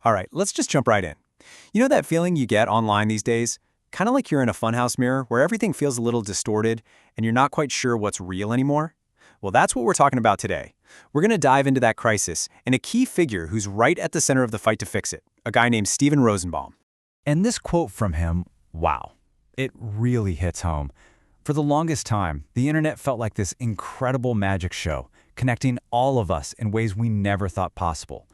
All right, let's just jump right in. You know that feeling you get online these days? Kind of like you're in a funhouse mirror where everything feels a little distorted and you're not quite sure what's real anymore? Well, that's what we're talking about today. We're going to dive into that crisis and a key figure who's right at the center of the fight to fix it, a guy named Steven Rosenbaum. And this quote from him, wow, it really hits home. For the longest time, the internet felt like this incredible magic show, connecting all of us in ways we never thought possible.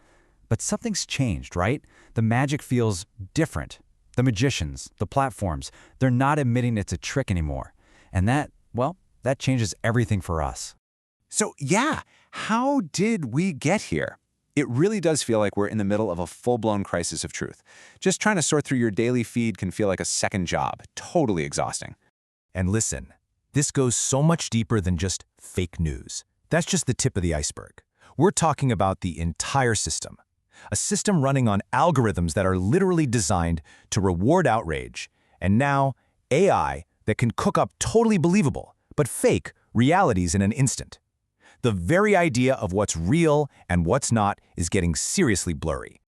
But something's changed, right? The magic feels different. The magicians, the platforms, they're not admitting it's a trick anymore. And that changes everything for us. So yeah, how did we get here? It really does feel like we're in the middle of a full-blown crisis of truth. Just trying to sort through your daily feed can feel like a second job, totally exhausting. And listen, this goes so much deeper than just fake news. That's just the tip of the iceberg. We're talking about the entire system. A system running on algorithms that are literally designed to reward outrage, and now AI that can cook up totally believable, but fake, realities in an instant. The very idea of what's real and what's not is getting seriously blurry.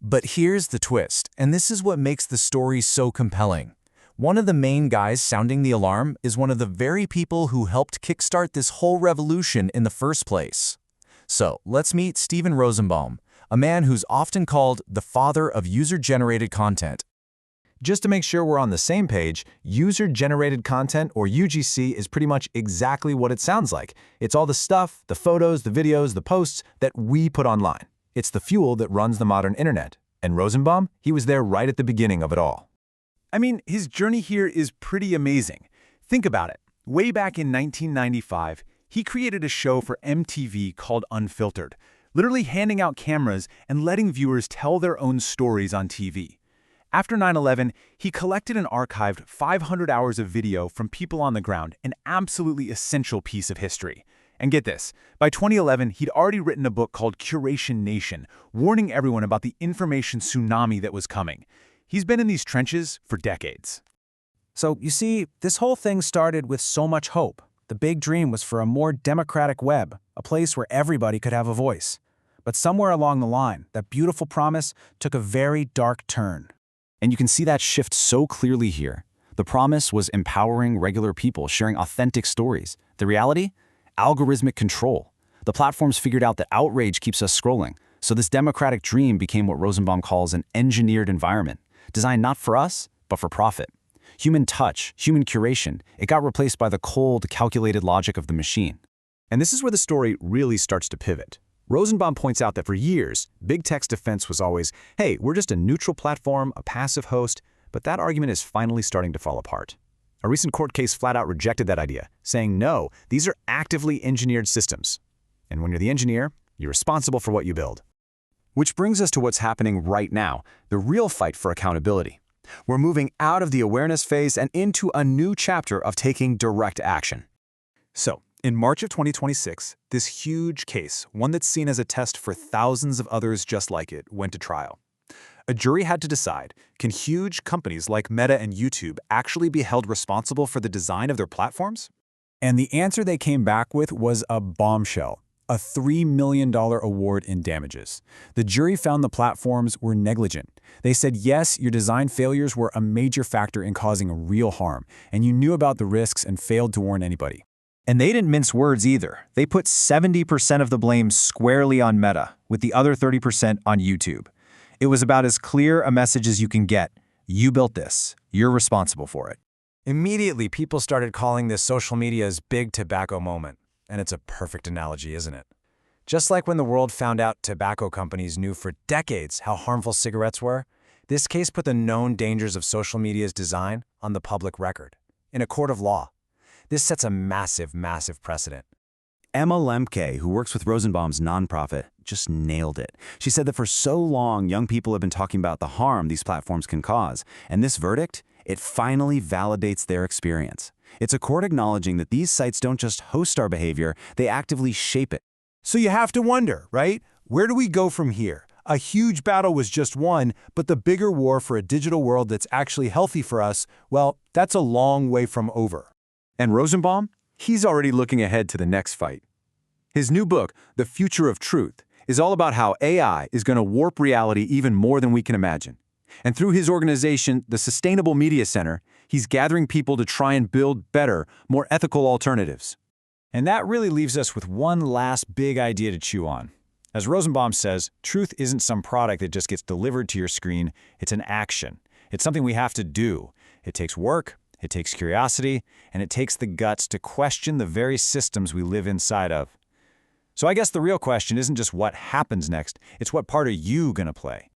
But here's the twist, and this is what makes the story so compelling. One of the main guys sounding the alarm is one of the very people who helped kickstart this whole revolution in the first place. So let's meet Steven Rosenbaum, a man who's often called the father of user-generated content. Just to make sure we're on the same page, user-generated content, or UGC, is pretty much exactly what it sounds like. It's all the stuff, the photos, the videos, the posts that we put online. It's the fuel that runs the modern internet. And Rosenbaum, he was there right at the beginning of it all. I mean, his journey here is pretty amazing. Think about it. Way back in 1995, he created a show for MTV called Unfiltered, literally handing out cameras and letting viewers tell their own stories on TV. After 9/11, he collected and archived 500 hours of video from people on the ground, an absolutely essential piece of history. And get this, by 2011, he'd already written a book called Curation Nation, warning everyone about the information tsunami that was coming. He's been in these trenches for decades. So, you see, this whole thing started with so much hope. The big dream was for a more democratic web, a place where everybody could have a voice. But somewhere along the line, that beautiful promise took a very dark turn. And you can see that shift so clearly here. The promise was empowering regular people, sharing authentic stories. The reality? Algorithmic control. The platforms figured out that outrage keeps us scrolling. So this democratic dream became what Rosenbaum calls an engineered environment, designed not for us, but for profit. Human touch, human curation, it got replaced by the cold, calculated logic of the machine. And this is where the story really starts to pivot. Rosenbaum points out that for years, big tech's defense was always, hey, we're just a neutral platform, a passive host, but that argument is finally starting to fall apart. A recent court case flat out rejected that idea, saying no, these are actively engineered systems. And when you're the engineer, you're responsible for what you build. Which brings us to what's happening right now, the real fight for accountability. We're moving out of the awareness phase and into a new chapter of taking direct action. So, in March of 2026, this huge case, one that's seen as a test for thousands of others just like it, went to trial. A jury had to decide, can huge companies like Meta and YouTube actually be held responsible for the design of their platforms? And the answer they came back with was a bombshell, a $3 million award in damages. The jury found the platforms were negligent. They said, yes, your design failures were a major factor in causing real harm, and you knew about the risks and failed to warn anybody. And they didn't mince words either. They put 70% of the blame squarely on Meta, with the other 30% on YouTube. It was about as clear a message as you can get. You built this. You're responsible for it. Immediately, people started calling this social media's big tobacco moment. And it's a perfect analogy, isn't it? Just like when the world found out tobacco companies knew for decades how harmful cigarettes were, this case put the known dangers of social media's design on the public record, in a court of law. This sets a massive, massive precedent. Emma Lemke, who works with Rosenbaum's nonprofit, just nailed it. She said that for so long, young people have been talking about the harm these platforms can cause, and this verdict, it finally validates their experience. It's a court acknowledging that these sites don't just host our behavior, they actively shape it. So you have to wonder, right? Where do we go from here? A huge battle was just won, but the bigger war for a digital world that's actually healthy for us, well, that's a long way from over. And Rosenbaum? He's already looking ahead to the next fight. His new book, The Future of Truth, is all about how AI is going to warp reality even more than we can imagine. And through his organization, the Sustainable Media Center, he's gathering people to try and build better, more ethical alternatives. And that really leaves us with one last big idea to chew on. As Rosenbaum says, truth isn't some product that just gets delivered to your screen, it's an action. It's something we have to do. It takes work, it takes curiosity, and it takes the guts to question the very systems we live inside of. So I guess the real question isn't just what happens next, it's what part are you going to play?